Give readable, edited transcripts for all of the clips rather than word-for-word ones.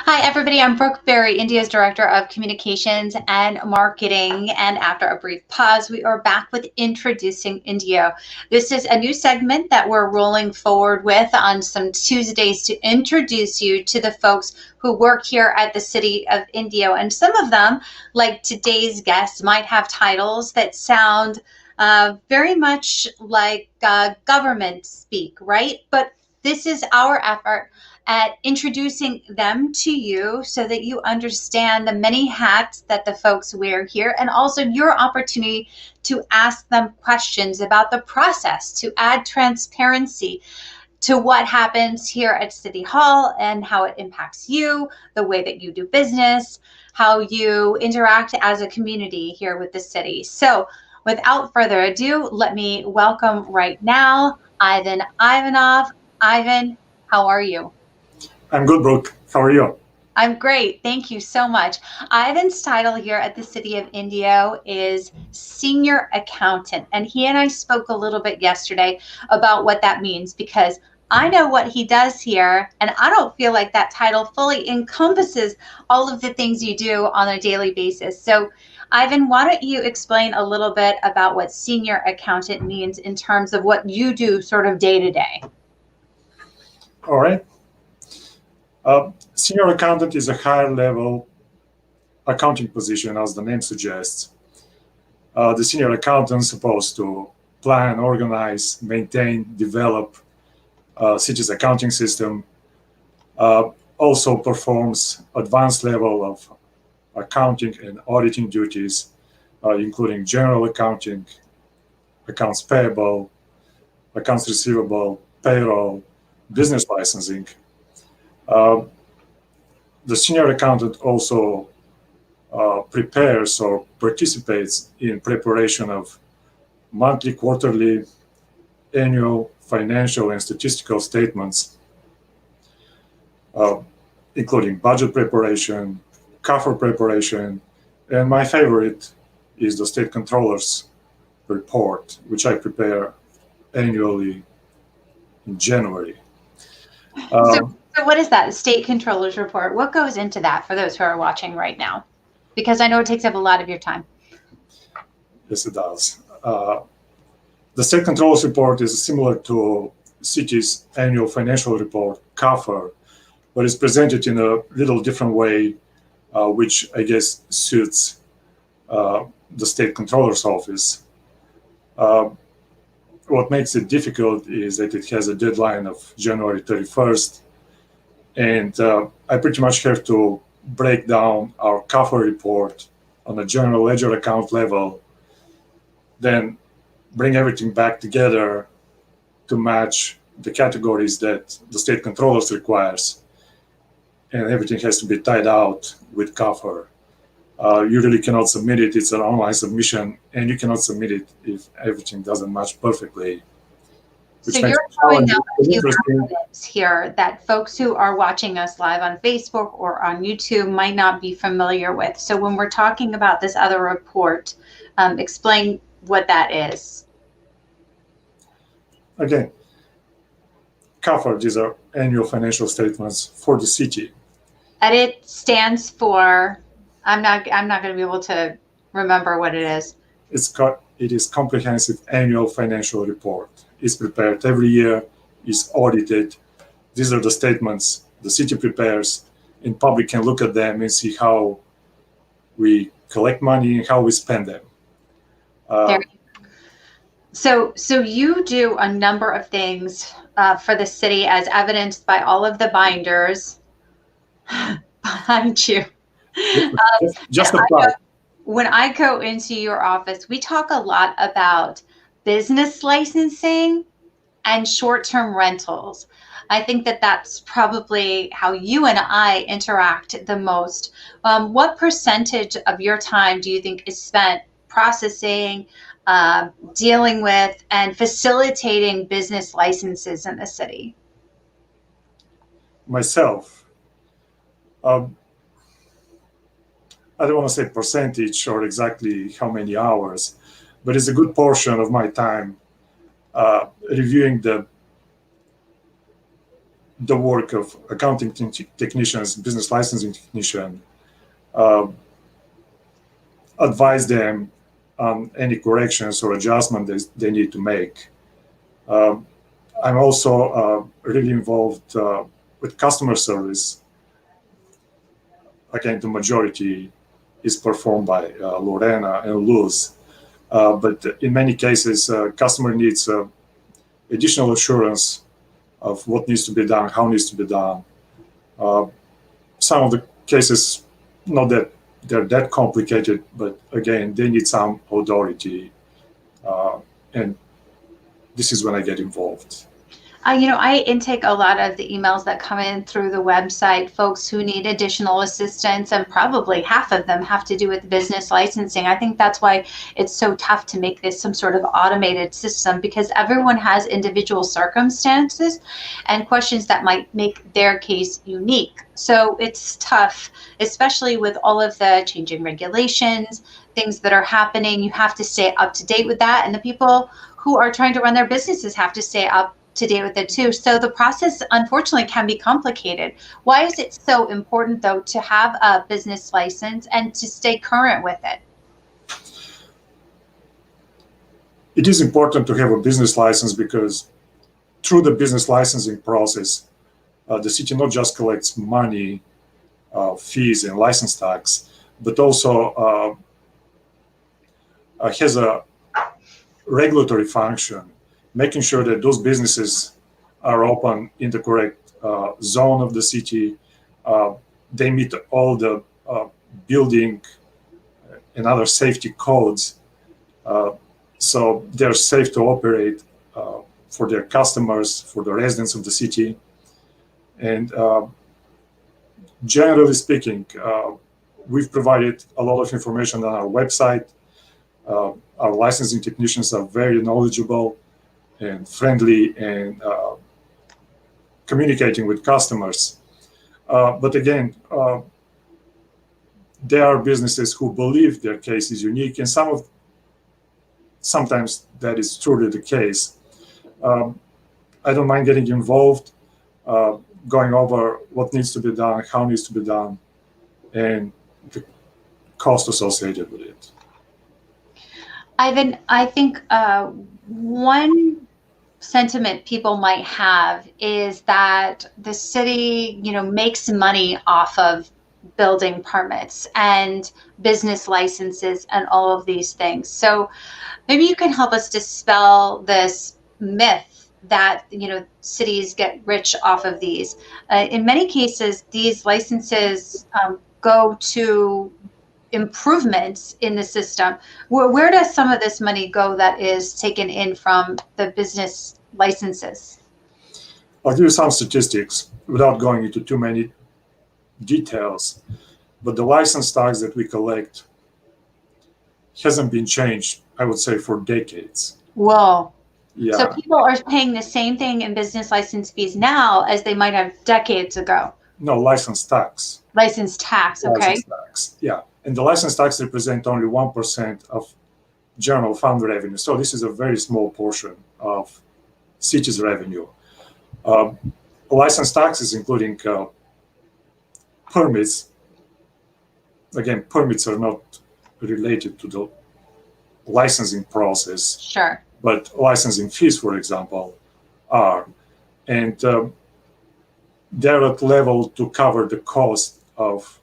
Hi, everybody. I'm Brooke Berry, India's Director of Communications and Marketing. And after a brief pause, we are back with Introducing Indio. This is a new segment that we're rolling forward with on some Tuesdays to introduce you to the folks who work here at the City of Indio. And some of them, like today's guests, might have titles that sound very much like government speak, right? But this is our effort at introducing them to you so that you understand the many hats that the folks wear here, and also your opportunity to ask them questions about the process to add transparency to what happens here at City Hall and how it impacts you, the way that you do business, how you interact as a community here with the city. So without further ado, let me welcome right now Ivan Ivanoff. Ivan, how are you? I'm good, Brooke. How are you? I'm great. Thank you so much. Ivan's title here at the City of Indio is Senior Accountant. And he and I spoke a little bit yesterday about what that means, because I know what he does here, and I don't feel like that title fully encompasses all of the things you do on a daily basis. So, Ivan, why don't you explain a little bit about what Senior Accountant means in terms of what you do sort of day to day? All right. Senior accountant is a higher level accounting position, as the name suggests. The senior accountant is supposed to plan, organize, maintain, develop city's accounting system, also performs advanced level of accounting and auditing duties, including general accounting, accounts payable, accounts receivable, payroll, business licensing. The senior accountant also prepares or participates in preparation of monthly, quarterly, annual financial and statistical statements, including budget preparation, CAFR preparation, and my favorite is the State Controller's report, which I prepare annually in January. So what is that State Controller's report? What goes into that for those who are watching right now? Because I know it takes up a lot of your time. Yes, it does. The State Controller's report is similar to city's annual financial report, CAFR, but it's presented in a little different way, which I guess suits the State Controller's office. What makes it difficult is that it has a deadline of January 31st, and I pretty much have to break down our CAFR report on a general ledger account level, then bring everything back together to match the categories that the State Controllers requires, and everything has to be tied out with CAFR. You really cannot submit it. It's an online submission, and you cannot submit it if everything doesn't match perfectly. So you're showing out a few acronyms here that folks who are watching us live on Facebook or on YouTube might not be familiar with. So when we're talking about this other report, explain what that is. Again, CAFR, these are annual financial statements for the city. And it stands for, I'm not going to be able to remember what it is. It is comprehensive annual financial report. It's prepared every year, is audited. These are the statements the city prepares, and public can look at them and see how we collect money and how we spend them. So you do a number of things for the city, as evidenced by all of the binders behind you. Just a thought. When I go into your office, we talk a lot about business licensing and short-term rentals. I think that that's probably how you and I interact the most. What percentage of your time do you think is spent processing, dealing with, and facilitating business licenses in the city? Myself, I don't want to say percentage or exactly how many hours, but it's a good portion of my time reviewing the the work of accounting technicians, business licensing technician, uh, advise them on any corrections or adjustments they need to make. Um, I'm also really involved with customer service. Again, the majority is performed by Lorena and Luz. But in many cases, customer needs additional assurance of what needs to be done, how needs to be done. Some of the cases, not that they're that complicated, but again, they need some authority. And this is when I get involved. I intake a lot of the emails that come in through the website, folks who need additional assistance, and probably half of them have to do with business licensing. I think that's why it's so tough to make this some sort of automated system, because everyone has individual circumstances and questions that might make their case unique. So it's tough, especially with all of the changing regulations, things that are happening. You have to stay up to date with that, and the people who are trying to run their businesses have to stay up to date with it too. So the process, unfortunately, can be complicated. Why is it so important, though, to have a business license and to stay current with it? It is important to have a business license because through the business licensing process, the city not just collects money, fees, and license tax, but also has a regulatory function, making sure that those businesses are open in the correct zone of the city. They meet all the building and other safety codes, so they're safe to operate for their customers, for the residents of the city. And generally speaking, we've provided a lot of information on our website. Our licensing technicians are very knowledgeable and friendly and communicating with customers. But again, there are businesses who believe their case is unique, and sometimes that is truly the case. I don't mind getting involved, going over what needs to be done, how it needs to be done, and the cost associated with it. Ivan, I think one sentiment people might have is that the city, makes money off of building permits and business licenses and all of these things. So maybe you can help us dispel this myth that, cities get rich off of these. In many cases, these licenses go to improvements in the system. Where does some of this money go that is taken in from the business licenses? I'll give you some statistics without going into too many details, but the license tax that we collect hasn't been changed, I would say, for decades. Whoa. Yeah. So people are paying the same thing in business license fees now as they might have decades ago. No, license tax. License tax, okay. License tax, yeah. And the license tax represents only 1% of general fund revenue. So this is a very small portion of city's revenue. License taxes, including permits. Again, permits are not related to the licensing process. Sure. But licensing fees, for example, are. And they're at level to cover the cost of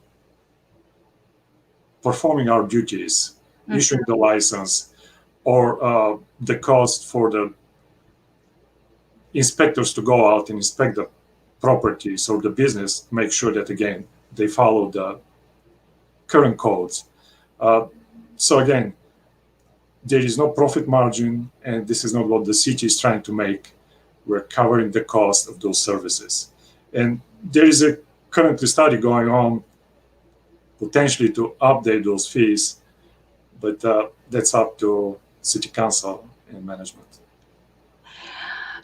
performing our duties, issuing the license, or the cost for the inspectors to go out and inspect the properties or the business, make sure that, again, they follow the current codes. So again, there is no profit margin, and this is not what the city is trying to make. We're covering the cost of those services. And there is a currently study going on potentially to update those fees, but that's up to city council and management.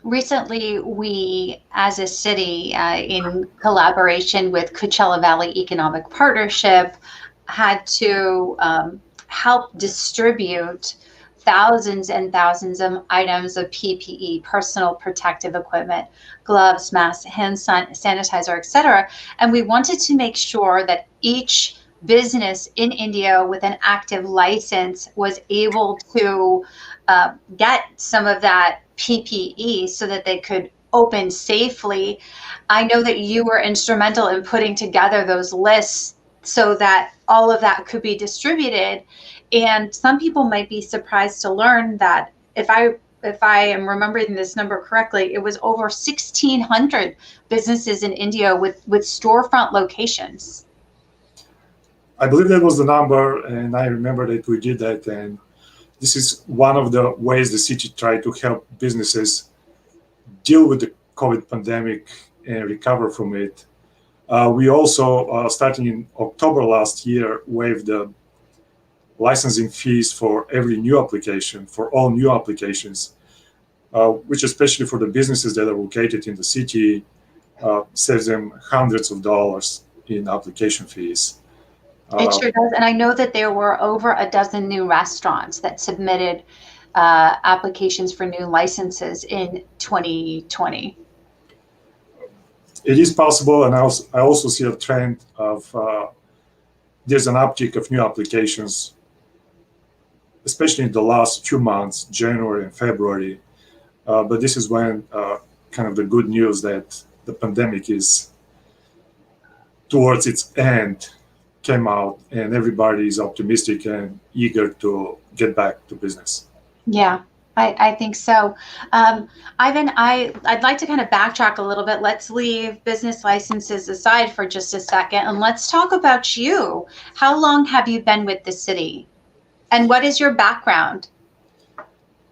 Recently, we, as a city, in collaboration with Coachella Valley Economic Partnership, had to help distribute thousands and thousands of items of PPE, personal protective equipment, gloves, masks, hand sanitizer, etc. And we wanted to make sure that each business in India with an active license was able to get some of that PPE so that they could open safely. I know that you were instrumental in putting together those lists so that all of that could be distributed. And some people might be surprised to learn that if I am remembering this number correctly, it was over 1,600 businesses in India with storefront locations. I believe that was the number, and I remember that we did that. And this is one of the ways the city tried to help businesses deal with the COVID pandemic and recover from it. We also, starting in October last year, waived the licensing fees for every new application, for all new applications, which especially for the businesses that are located in the city, saves them hundreds of dollars in application fees. It sure does. And I know that there were over a dozen new restaurants that submitted applications for new licenses in 2020. It is possible, and I also see a trend of there's an uptick of new applications, especially in the last 2 months, January and February. But this is when kind of the good news that the pandemic is towards its end came out, and everybody is optimistic and eager to get back to business. Yeah, I think so. Ivan, I'd like to kind of backtrack a little bit. Let's leave business licenses aside for just a second, and let's talk about you. How long have you been with the city? And what is your background?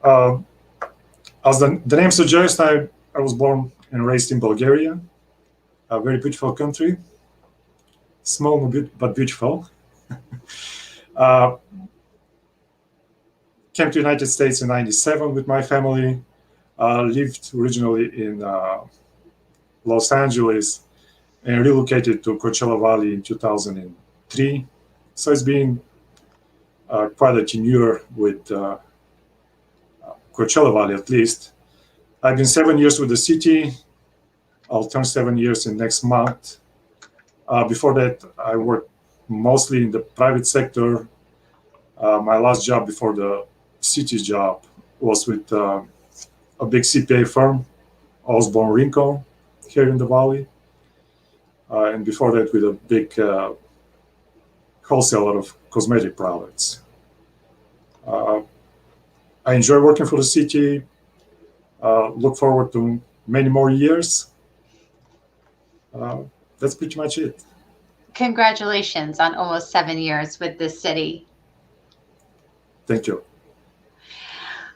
As the name suggests, I was born and raised in Bulgaria, a very beautiful country, small but beautiful. Came to the United States in '97 with my family. Lived originally in Los Angeles and relocated to Coachella Valley in 2003. So it's been quite a tenure with Coachella Valley, at least. I've been 7 years with the city. I'll turn 7 years in next month. Before that, I worked mostly in the private sector. My last job before the city's job was with a big CPA firm, Osborne Rincon, here in the Valley. And before that, with a big wholesaler of cosmetic products. I enjoy working for the city. Look forward to many more years. That's pretty much it. Congratulations on almost 7 years with this city. Thank you.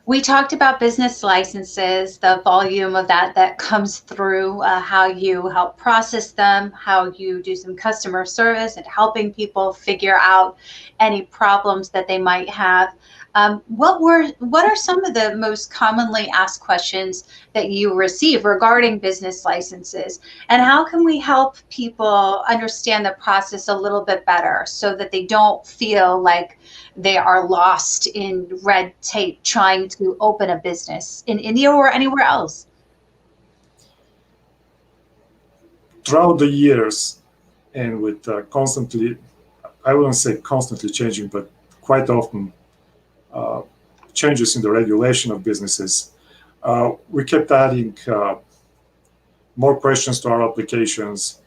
We talked about business licenses, the volume of that comes through, how you help process them, how you do some customer service and helping people figure out any problems that they might have. What are some of the most commonly asked questions that you receive regarding business licenses, and how can we help people understand the process a little bit better so that they don't feel like they are lost in red tape trying to open a business in India or anywhere else? Throughout the years, and with constantly, I wouldn't say constantly changing, but quite often changes in the regulation of businesses, we kept adding more questions to our applications,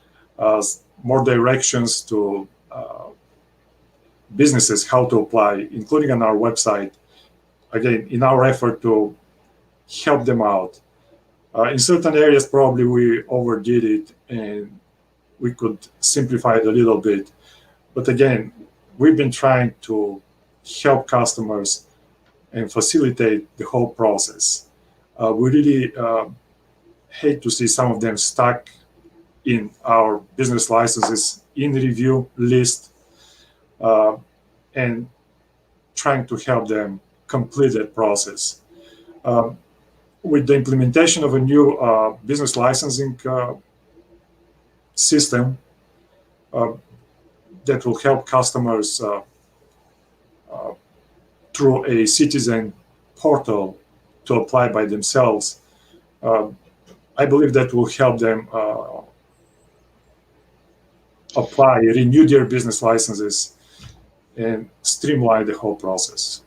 more directions to businesses how to apply, including on our website, again, in our effort to help them out. In certain areas, probably we overdid it and we could simplify it a little bit. But again, we've been trying to help customers and facilitate the whole process. We really hate to see some of them stuck in our business licenses in review list, and trying to help them complete that process. With the implementation of a new business licensing system that will help customers through a citizen portal to apply by themselves. I believe that will help them apply, renew their business licenses, and streamline the whole process.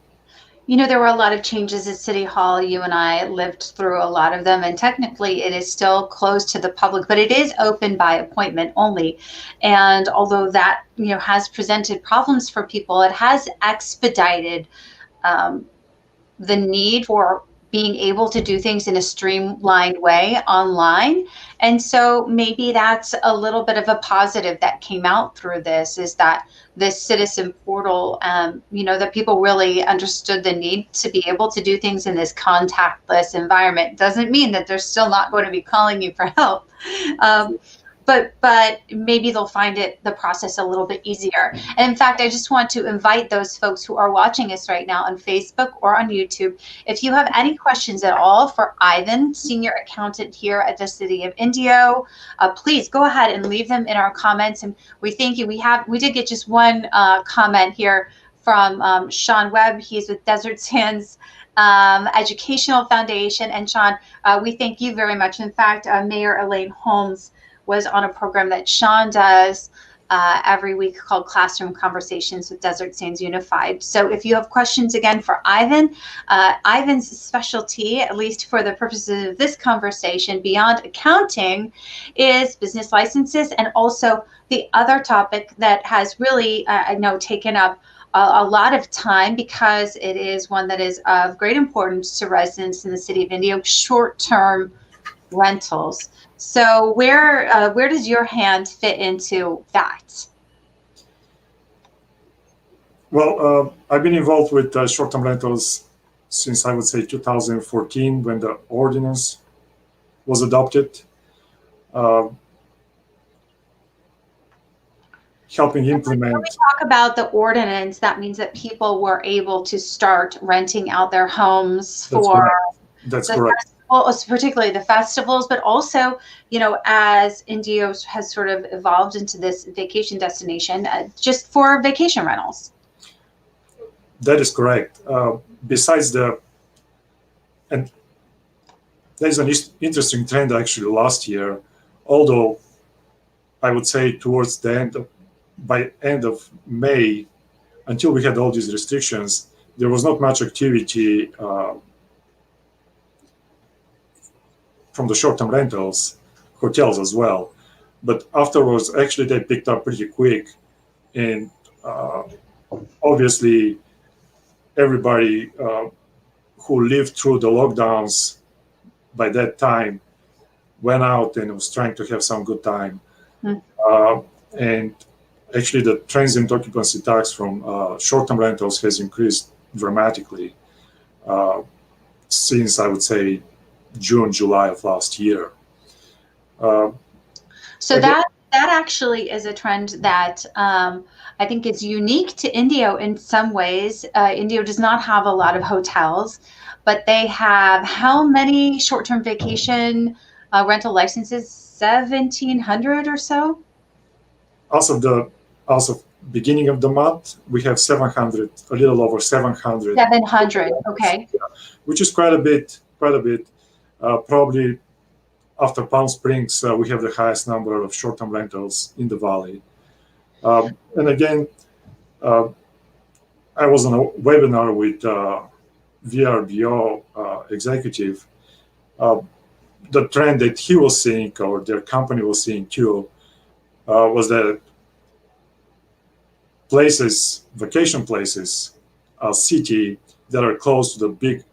You know, there were a lot of changes at City Hall. You and I lived through a lot of them, and technically it is still closed to the public, but it is open by appointment only. And although that, you know, has presented problems for people, it has expedited the need for being able to do things in a streamlined way online. And so maybe that's a little bit of a positive that came out through this, is that this citizen portal, you know, that people really understood the need to be able to do things in this contactless environment. Doesn't mean that they're still not going to be calling you for help. But maybe they'll find the process a little bit easier. And in fact, I just want to invite those folks who are watching us right now on Facebook or on YouTube, if you have any questions at all for Ivan, Senior Accountant here at the City of Indio, please go ahead and leave them in our comments. And we thank you. We did get just one comment here from Sean Webb. He's with Desert Sands Educational Foundation. And Sean, we thank you very much. In fact, Mayor Elaine Holmes was on a program that Sean does every week called Classroom Conversations with Desert Sands Unified. So if you have questions again for Ivan, Ivan's specialty, at least for the purposes of this conversation, beyond accounting, is business licenses, and also the other topic that has really, I know, taken up a lot of time, because it is one that is of great importance to residents in the City of Indio: short-term rentals. So where does your hand fit into that? Well, I've been involved with short-term rentals since, I would say, 2014, when the ordinance was adopted, helping implement. When we talk about the ordinance, that means that people were able to start renting out their homes for. That's correct. Well, particularly the festivals, but also, you know, as Indio has sort of evolved into this vacation destination, just for vacation rentals. That is correct. Besides and there's an interesting trend actually last year, although I would say towards the by end of May, until we had all these restrictions, there was not much activity from the short-term rentals, hotels as well. But afterwards, actually, they picked up pretty quick. And obviously, everybody who lived through the lockdowns by that time went out and was trying to have some good time. And actually, the transient occupancy tax from short-term rentals has increased dramatically since, I would say, June, July of last year. So that actually is a trend that I think is unique to Indio in some ways. Indio does not have a lot of hotels, but they have how many short-term vacation rental licenses? 1,700 or so? Also, beginning of the month, we have 700, a little over 700. 700, okay. Yeah, which is quite a bit. Probably after Palm Springs, we have the highest number of short-term rentals in the valley. And again, I was on a webinar with VRBO executive. The trend that he was seeing, or their company was seeing too, was that vacation places, city that are close to the big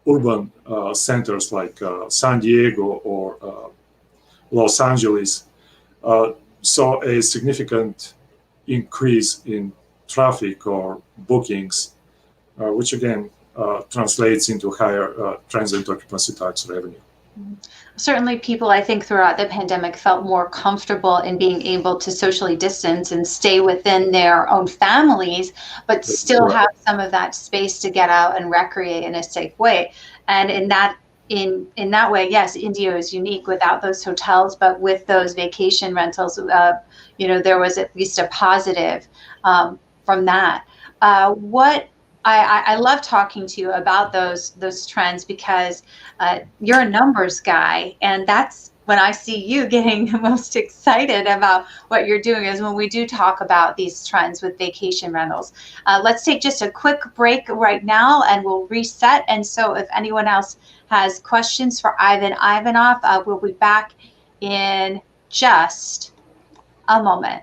urban centers like San Diego or Los Angeles, saw a significant increase in traffic or bookings, which again translates into higher transient occupancy tax revenue. Certainly people, I think, throughout the pandemic felt more comfortable in being able to socially distance and stay within their own families, but still have some of that space to get out and recreate in a safe way. And in that way, yes, Indio is unique without those hotels, but with those vacation rentals, there was at least a positive from that. What I love talking to you about those trends because you're a numbers guy, and that's when I see you getting most excited about what you're doing is when we do talk about these trends with vacation rentals. Let's take just a quick break right now, and we'll reset. And so, if anyone else has questions for Ivan Ivanoff, we'll be back in just a moment.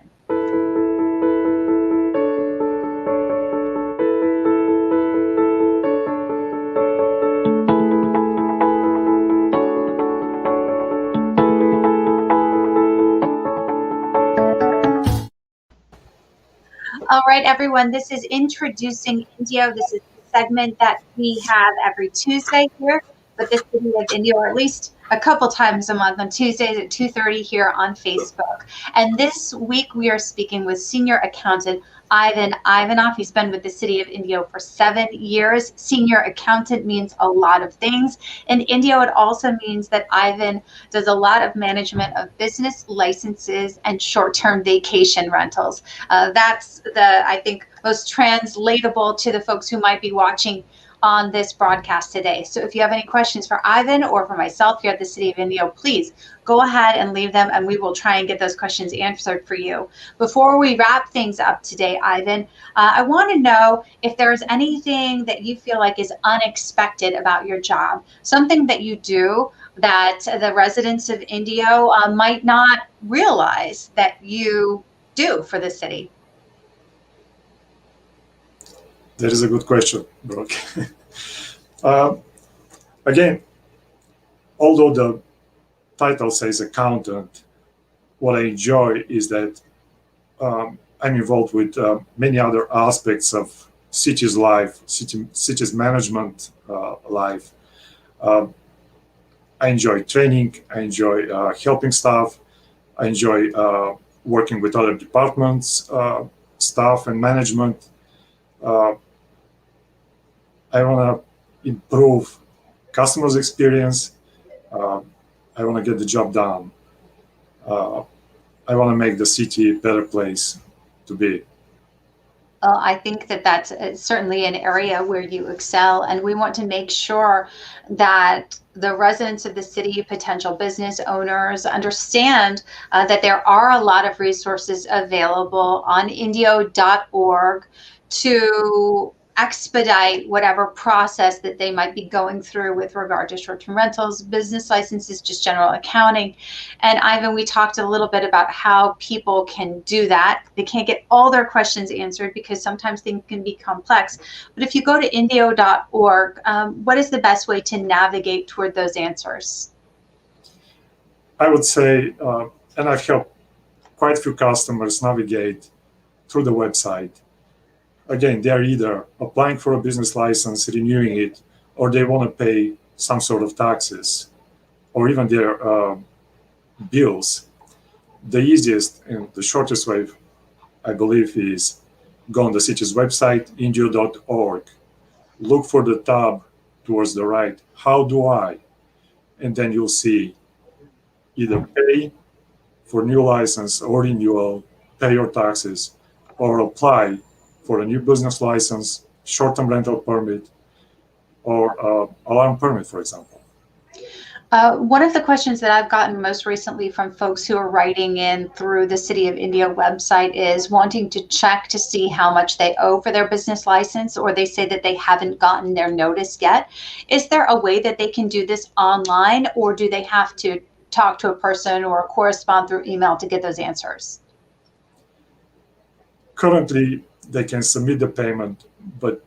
All right, everyone, this is Introducing Indio. This is the segment that we have every Tuesday here with the City of Indio, or at least a couple times a month on Tuesdays at 2:30 here on Facebook. And this week we are speaking with Senior Accountant Ivan Ivanoff. He's been with the City of Indio for 7 years. Senior Accountant means a lot of things. In Indio, it also means that Ivan does a lot of management of business licenses and short-term vacation rentals. That's I think, most translatable to the folks who might be watching on this broadcast today. So if you have any questions for Ivan or for myself here at the City of Indio, please go ahead and leave them, and we will try and get those questions answered for you. Before we wrap things up today, Ivan, I want to know if there's anything that you feel like is unexpected about your job, something that you do that the residents of Indio might not realize that you do for the city. That is a good question, Brooke. Again, although the title says accountant, what I enjoy is that I'm involved with many other aspects of city's life, city's management life. I enjoy training. I enjoy helping staff. I enjoy working with other departments, staff, and management. I want to improve customers' experience. I want to get the job done. I want to make the city a better place to be. Well, I think that that's certainly an area where you excel, and we want to make sure that the residents of the city, potential business owners, understand that there are a lot of resources available on indio.org to expedite whatever process that they might be going through with regard to short-term rentals, business licenses, just general accounting. And Ivan, we talked a little bit about how people can do that. They can't get all their questions answered because sometimes things can be complex. But if you go to indio.org, what is the best way to navigate toward those answers? I would say, and I've helped quite a few customers navigate through the website. Again, they're either applying for a business license, renewing it, or they want to pay some sort of taxes, or even their bills. The easiest and the shortest way, I believe, is go on the city's website, indio.org, look for the tab towards the right, how do I? And then you'll see either pay for new license or renewal, pay your taxes, or apply for a new business license, short-term rental permit, or alarm permit, for example. One of the questions that I've gotten most recently from folks who are writing in through the City of Indio website is wanting to check to see how much they owe for their business license, or they say that they haven't gotten their notice yet. Is there a way that they can do this online, or do they have to talk to a person or correspond through email to get those answers? Currently, they can submit the payment, but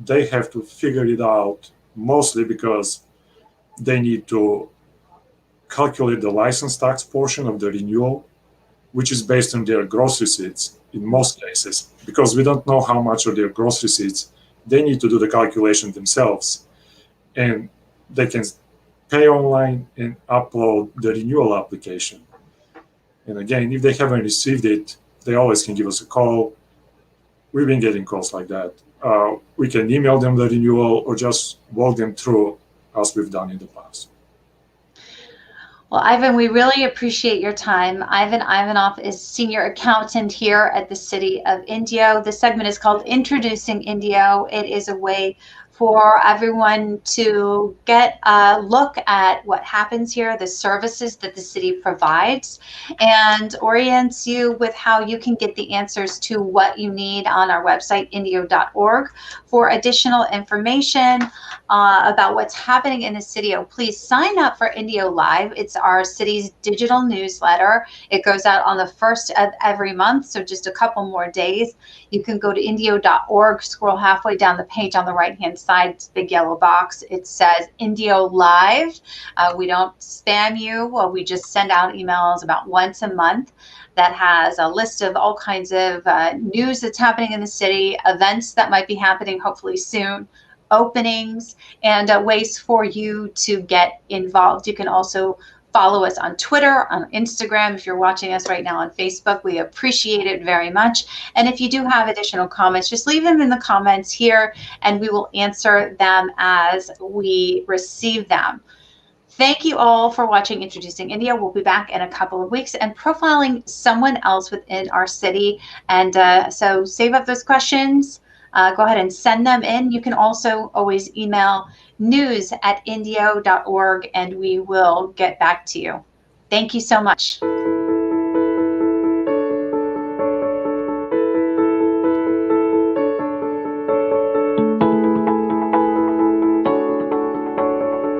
they have to figure it out mostly because they need to calculate the license tax portion of the renewal, which is based on their gross receipts in most cases. Because we don't know how much of their gross receipts, they need to do the calculation themselves. And they can pay online and upload the renewal application. And again, if they haven't received it, they always can give us a call. We've been getting calls like that. We can email them the renewal or just walk them through as we've done in the past. Well, Ivan, we really appreciate your time. Ivan Ivanoff is senior accountant here at the City of Indio. The segment is called Introducing Indio. It is a way for everyone to get a look at what happens here, the services that the city provides, and orients you with how you can get the answers to what you need on our website, indio.org. For additional information about what's happening in the city, please sign up for Indio Live. It's our city's digital newsletter. It goes out on the first of every month, so just a couple more days. You can go to indio.org, scroll halfway down the page on the right-hand side, it's a big yellow box. It says Indio Live. We don't spam you. Well, we just send out emails about once a month that has a list of all kinds of news that's happening in the city, events that might be happening hopefully soon, openings, and ways for you to get involved. You can also follow us on Twitter, on Instagram. If you're watching us right now on Facebook, we appreciate it very much. And if you do have additional comments, just leave them in the comments here and we will answer them as we receive them. Thank you all for watching Introducing India. We'll be back in a couple of weeks and profiling someone else within our city. And so save up those questions. Go ahead and send them in. You can also always email news@indio.org and we will get back to you. Thank you so much.